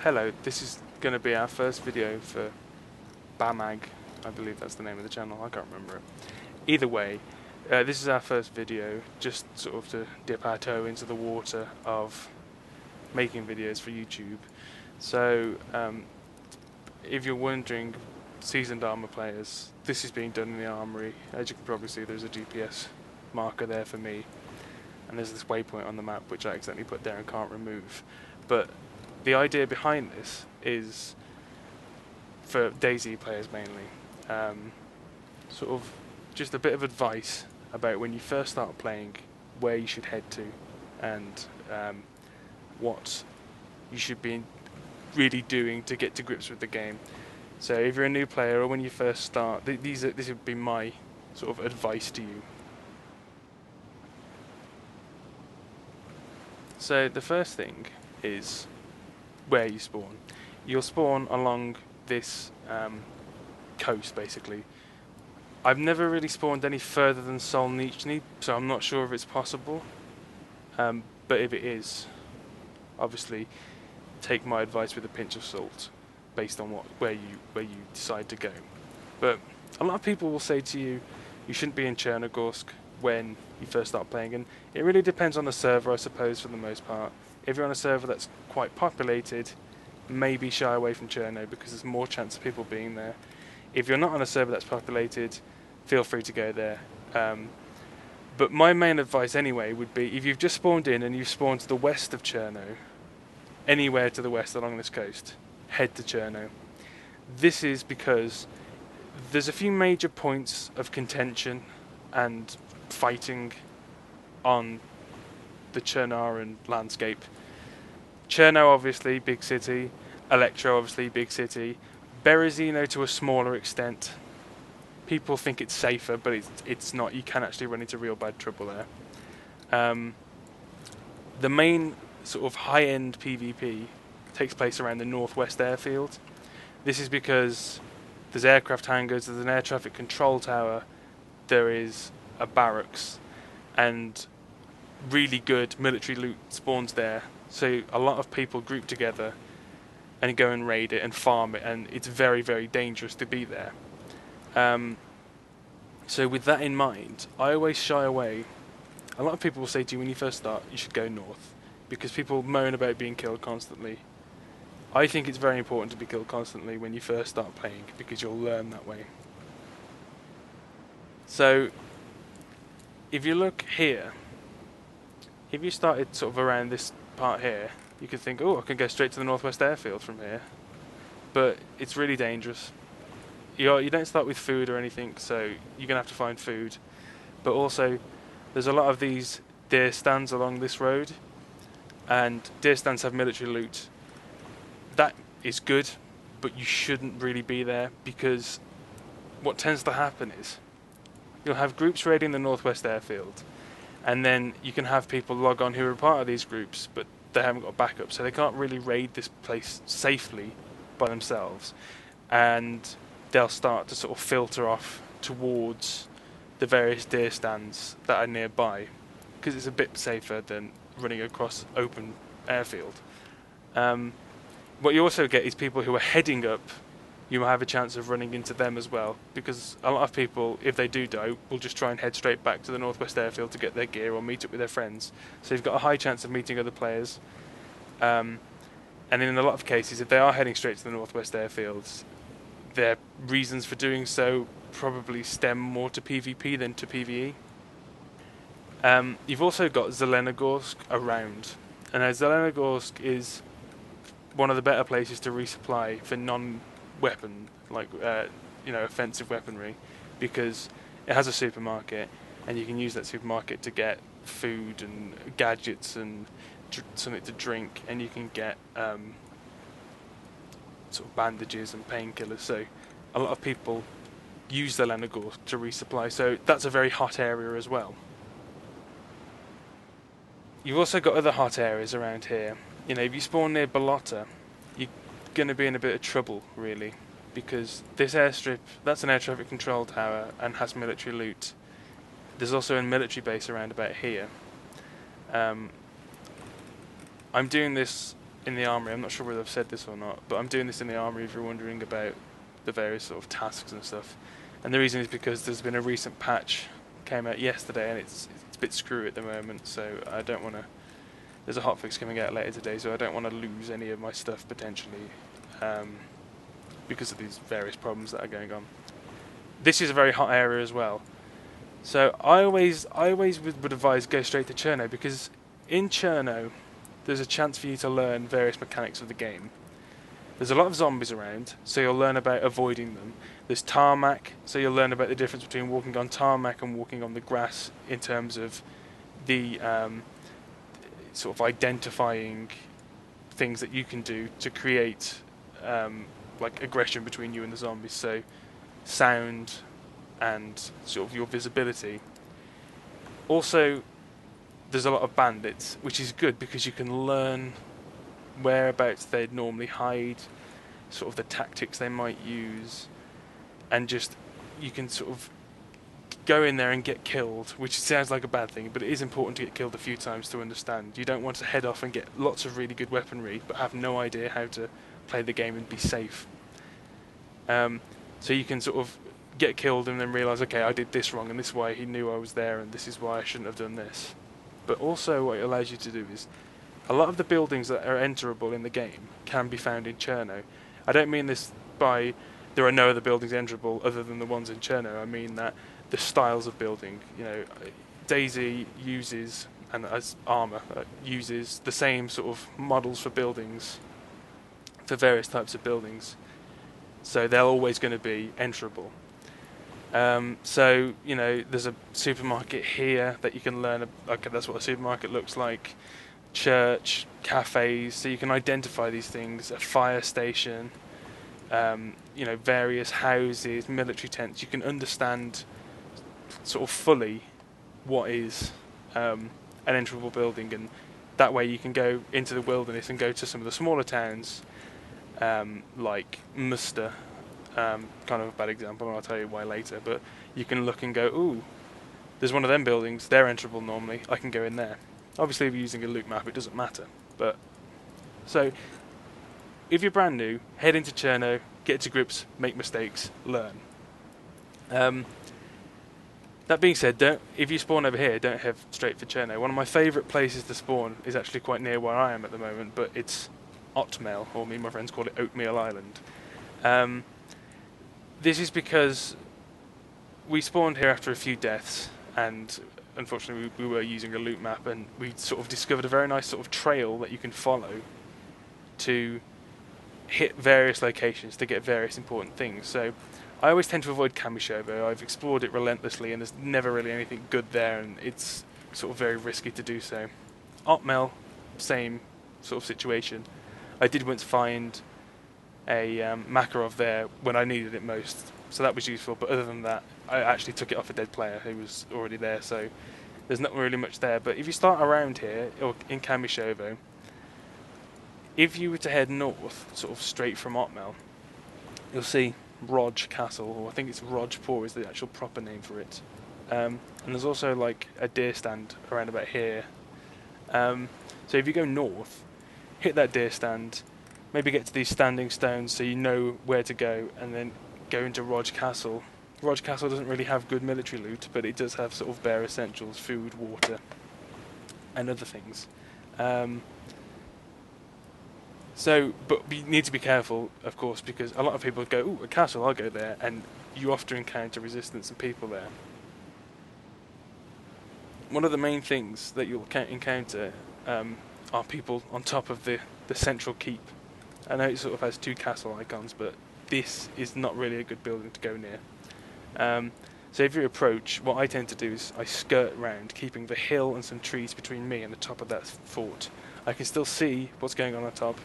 Hello, this is going to be our first video for BAMAG. I believe that's the name of the channel, I can't remember it. Either way, this is our first video, just sort of to dip our toe into the water of making videos for YouTube. So, if you're wondering, seasoned armour players, this is being done in the armoury. As you can probably see, there's a GPS marker there for me, and there's this waypoint on the map which I accidentally put there and can't remove. But the idea behind this is for DayZ players mainly, sort of just a bit of advice about when you first start playing, where you should head to, and what you should be really doing to get to grips with the game. So if you're a new player or when you first start, this would be my sort of advice to you. So the first thing is where you spawn. You'll spawn along this coast, basically. I've never really spawned any further than Solnichny, so I'm not sure if it's possible. But if it is, obviously, take my advice with a pinch of salt, based on where you decide to go. But a lot of people will say to you, you shouldn't be in Chernogorsk when you first start playing, and it really depends on the server, I suppose, for the most part. If you're on a server that's quite populated, maybe shy away from Cherno because there's more chance of people being there. If you're not on a server that's populated, feel free to go there. But my main advice anyway would be, if you've just spawned in and you've spawned to the west of Cherno, anywhere to the west along this coast, head to Cherno. This is because there's a few major points of contention and fighting on the Chernaran landscape. Cherno, obviously, big city. Electro, obviously, big city. Berezino, to a smaller extent. People think it's safer, but it's not. You can actually run into real bad trouble there. The main sort of high-end PvP takes place around the northwest airfield. This is because there's aircraft hangars, there's an air traffic control tower, there is a barracks, and really good military loot spawns there. So a lot of people group together and go and raid it and farm it, and it's very, very dangerous to be there. So with that in mind, I always shy away. A lot of people will say to you, when you first start, you should go north, because people moan about being killed constantly. I think it's very important to be killed constantly when you first start playing, because you'll learn that way. So if you look here, if you started sort of around this part here, you could think, oh, I can go straight to the northwest airfield from here. But it's really dangerous. You don't start with food or anything, so you're going to have to find food. But also, there's a lot of these deer stands along this road, and deer stands have military loot. That is good, but you shouldn't really be there, because what tends to happen is you'll have groups raiding the northwest airfield, and then you can have people log on who are part of these groups, but they haven't got backup, so they can't really raid this place safely by themselves, and they'll start to sort of filter off towards the various deer stands that are nearby, because it's a bit safer than running across open airfield. What you also get is people who are heading up. You have a chance of running into them as well, because a lot of people, if they do die, will just try and head straight back to the northwest airfield to get their gear or meet up with their friends. So you've got a high chance of meeting other players. And in a lot of cases, if they are heading straight to the northwest airfields, their reasons for doing so probably stem more to PvP than to PvE. You've also got Zelenogorsk around, and Zelenogorsk is one of the better places to resupply for non-weapon, like offensive weaponry, because it has a supermarket, and you can use that supermarket to get food and gadgets and something to drink, and you can get sort of bandages and painkillers. So a lot of people use the Zelenogorsk to resupply, so that's a very hot area as well. You've also got other hot areas around here. If you spawn near Balota, you're going to be in a bit of trouble, really, because this airstrip, that's an air traffic control tower and has military loot. There's also a military base around about here. I'm doing this in the armory. I'm not sure whether I've said this or not, but I'm doing this in the armory if you're wondering about the various sort of tasks and stuff. And the reason is because there's been a recent patch came out yesterday, and it's a bit screwy at the moment, so I don't want to. There's a hotfix coming out later today, so I don't want to lose any of my stuff potentially, because of these various problems that are going on. This is a very hot area as well, so I always would advise go straight to Cherno, because in Cherno there's a chance for you to learn various mechanics of the game. There's a lot of zombies around, so you'll learn about avoiding them. There's tarmac, so you'll learn about the difference between walking on tarmac and walking on the grass in terms of the sort of identifying things that you can do to create like aggression between you and the zombies. So sound and sort of your visibility. Also, there's a lot of bandits, which is good because you can learn whereabouts they'd normally hide, sort of the tactics they might use, and just you can sort of go in there and get killed, which sounds like a bad thing, but it is important to get killed a few times to understand. You don't want to head off and get lots of really good weaponry but have no idea how to play the game and be safe. So you can sort of get killed and then realise, okay, I did this wrong and this is why he knew I was there and this is why I shouldn't have done this. But also what it allows you to do is a lot of the buildings that are enterable in the game can be found in Cherno. I don't mean this by there are no other buildings enterable other than the ones in Cherno. I mean that the styles of building, DayZ uses, and as Armour uses the same sort of models for buildings, for various types of buildings. So they're always going to be enterable. So there's a supermarket here that you can learn. Okay, that's what a supermarket looks like. Church, cafes, so you can identify these things. A fire station, various houses, military tents. You can understand sort of fully what is an enterable building, and that way you can go into the wilderness and go to some of the smaller towns, like Muster, kind of a bad example, and I'll tell you why later, but you can look and go, ooh, there's one of them buildings, they're enterable normally, I can go in there. Obviously if you're using a loot map it doesn't matter, but so if you're brand new, head into Cherno, get to grips, make mistakes, learn. That being said, if you spawn over here, don't head straight for Cherno. One of my favourite places to spawn is actually quite near where I am at the moment, but it's Oatmeal, or me and my friends call it Oatmeal Island. This is because we spawned here after a few deaths, and unfortunately we were using a loot map, and we sort of discovered a very nice sort of trail that you can follow to hit various locations to get various important things. So I always tend to avoid Kamishovo. I've explored it relentlessly and there's never really anything good there, and it's sort of very risky to do so. Otmel, same sort of situation. I did once find a Makarov there when I needed it most, so that was useful, but other than that I actually took it off a dead player who was already there, so there's not really much there. But if you start around here, or in Kamishovo, if you were to head north, sort of straight from Otmel, you'll see Roj Castle, or I think it's Rojpur is the actual proper name for it. And there's also like a deer stand around about here. So if you go north, hit that deer stand, maybe get to these standing stones so you know where to go, and then go into Roj Castle. Roj Castle doesn't really have good military loot, but it does have sort of bare essentials, food, water, and other things. But you need to be careful, of course, because a lot of people go, ooh, a castle, I'll go there, and you often encounter resistance and people there. One of the main things that you'll encounter are people on top of the central keep. I know it sort of has two castle icons, but this is not really a good building to go near. So if you approach, what I tend to do is I skirt round, keeping the hill and some trees between me and the top of that fort. I can still see what's going on top,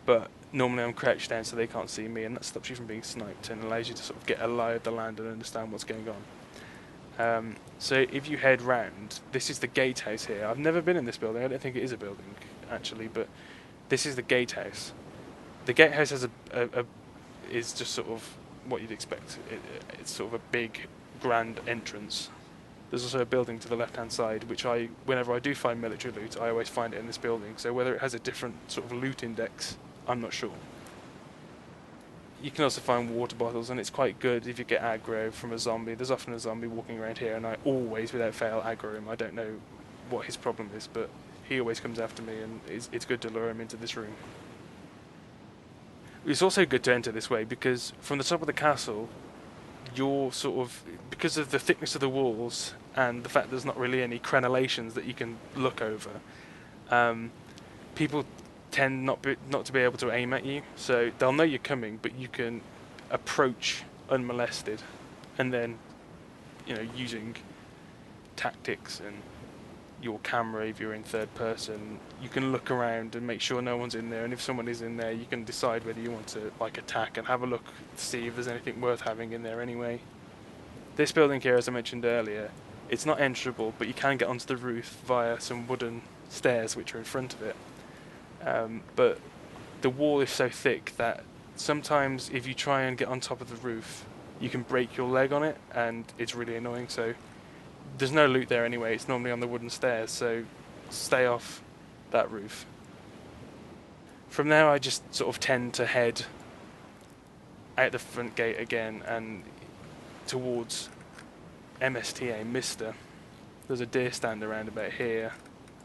but normally I'm crouched down so they can't see me, and that stops you from being sniped and allows you to sort of get a lie of the land and understand what's going on. So if you head round, this is the gatehouse here. I've never been in this building. I don't think it is a building actually, but this is the gatehouse. The gatehouse has is just sort of what you'd expect. It's sort of a big, grand entrance, there's also a building to the left-hand side, which whenever I do find military loot, I always find it in this building. So whether it has a different sort of loot index, I'm not sure. You can also find water bottles, and it's quite good if you get aggro from a zombie. There's often a zombie walking around here, and I always, without fail, aggro him. I don't know what his problem is, but he always comes after me, and it's good to lure him into this room. It's also good to enter this way, because from the top of the castle, you're sort of, because of the thickness of the walls, and the fact there's not really any crenellations that you can look over, people tend not to be able to aim at you, so they'll know you're coming, but you can approach unmolested, and then, using tactics and your camera, if you're in third person, you can look around and make sure no one's in there, and if someone is in there, you can decide whether you want to attack and have a look to see if there's anything worth having in there anyway. This building here, as I mentioned earlier, it's not enterable, but you can get onto the roof via some wooden stairs which are in front of it. But the wall is so thick that sometimes if you try and get on top of the roof, you can break your leg on it, and it's really annoying. So there's no loot there anyway, it's normally on the wooden stairs, so stay off that roof. From there I just sort of tend to head out the front gate again and towards MSTA, Mister. There's a deer stand around about here,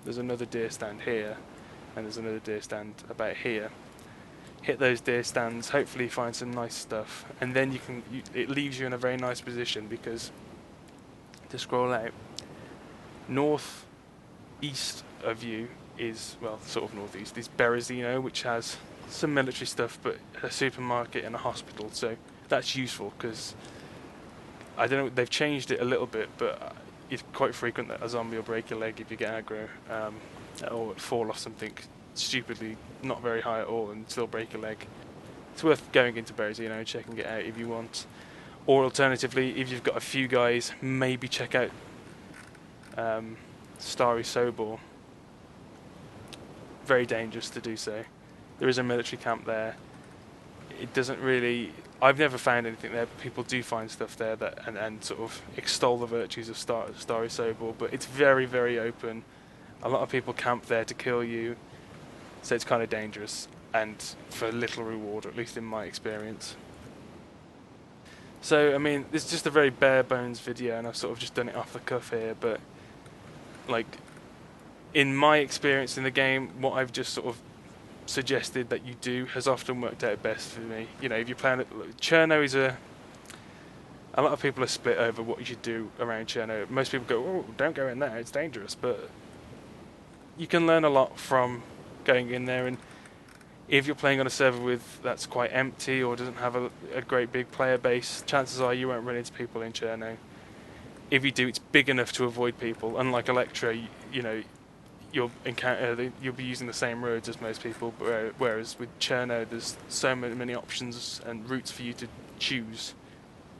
there's another deer stand here, and there's another deer stand about here. Hit those deer stands, hopefully find some nice stuff, and then it leaves you in a very nice position, because to scroll out, north east of you is, well, sort of northeast, is Berezino, which has some military stuff, but a supermarket and a hospital, so that's useful, because I don't know, they've changed it a little bit, but it's quite frequent that a zombie will break your leg if you get aggro, or fall off something stupidly not very high at all and still break your leg. It's worth going into Berezino and checking it out if you want. Or alternatively, if you've got a few guys, maybe check out Starry Sobor. Very dangerous to do so. There is a military camp there. It doesn't really... I've never found anything there, but people do find stuff there that and sort of extol the virtues of Starry Sobor, but it's very, very open. A lot of people camp there to kill you, so it's kind of dangerous, and for little reward, at least in my experience. So, I mean, it's just a very bare bones video, and I've sort of just done it off the cuff here, but, in my experience in the game, what I've just sort of suggested that you do has often worked out best for me. If you're playing it, Cherno is a lot of people are split over what you should do around Cherno. Most people go, oh, don't go in there, it's dangerous, but you can learn a lot from going in there, and if you're playing on a server that's quite empty or doesn't have a great big player base, chances are you won't run into people in Cherno. If you do, it's big enough to avoid people. Unlike Electra, you'll be using the same roads as most people, whereas with Cherno there's so many options and routes for you to choose.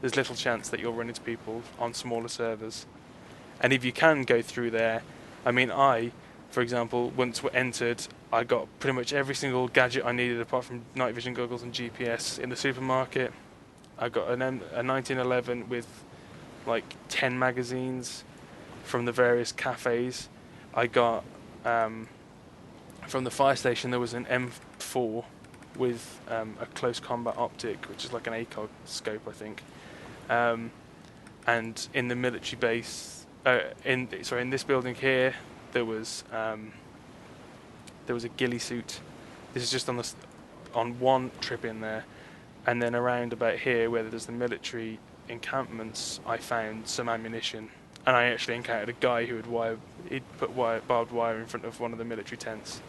There's little chance that you'll run into people on smaller servers. And if you can go through there, I mean, for example, once we're entered, I got pretty much every single gadget I needed apart from night vision goggles and GPS in the supermarket. I got a 1911 with 10 magazines from the various cafes. I got from the fire station there was an M4 with a close combat optic, which is like an ACOG scope, I think. And in the military base, in this building here, there was a ghillie suit. This is just on one trip in there, and then around about here where there's the military encampments, I found some ammunition, and I actually encountered a guy who he'd put barbed wire in front of one of the military tents,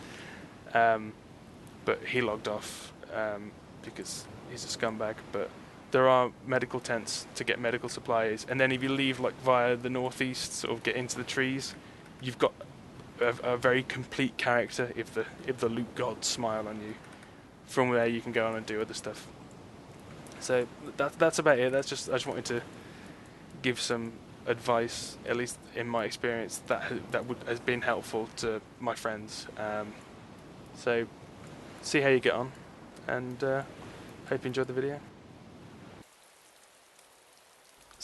but he logged off because he's a scumbag. But there are medical tents to get medical supplies, and then if you leave via the northeast, sort of get into the trees, you've got a very complete character if the loot gods smile on you. From there you can go on and do other stuff. So that's about it. I just wanted to give some advice, at least in my experience, that has been helpful to my friends. So see how you get on, and hope you enjoyed the video.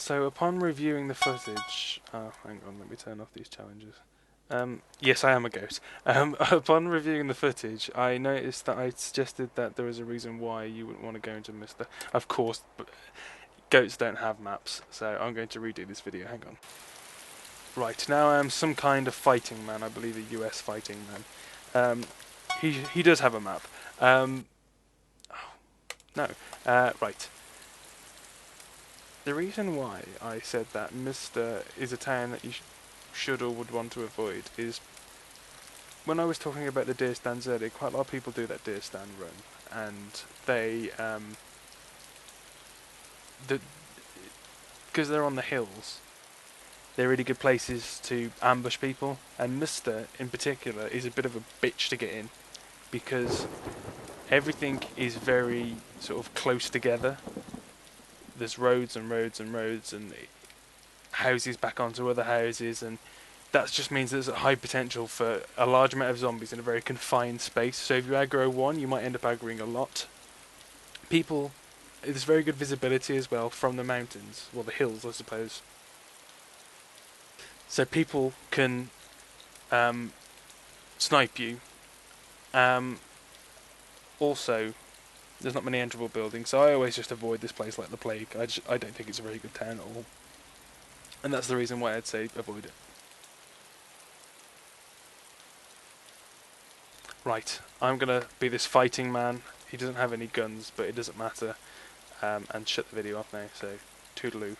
So upon reviewing the footage, hang on, let me turn off these challenges. Yes, I am a ghost. Upon reviewing the footage, I noticed that I suggested that there was a reason why you wouldn't want to go into Mr. Of course, goats don't have maps, so I'm going to redo this video. Hang on. Right, now I am some kind of fighting man. I believe a US fighting man. He does have a map. No. Right. The reason why I said that Mr. is a town that you should or would want to avoid is when I was talking about the deer stands earlier, quite a lot of people do that deer stand run, and they because they're on the hills, they're really good places to ambush people, and Mr. in particular is a bit of a bitch to get in because everything is very sort of close together. There's roads and roads and roads and houses back onto other houses, and that just means there's a high potential for a large amount of zombies in a very confined space. So if you aggro one, you might end up aggroing a lot. People, there's very good visibility as well from the mountains, well the hills I suppose. So people can snipe you. Also, there's not many enterable buildings, so I always just avoid this place like the plague. I don't think it's a very good town at all. And that's the reason why I'd say avoid it. Right, I'm gonna be this fighting man. He doesn't have any guns, but it doesn't matter. And shut the video off now, so toodaloo.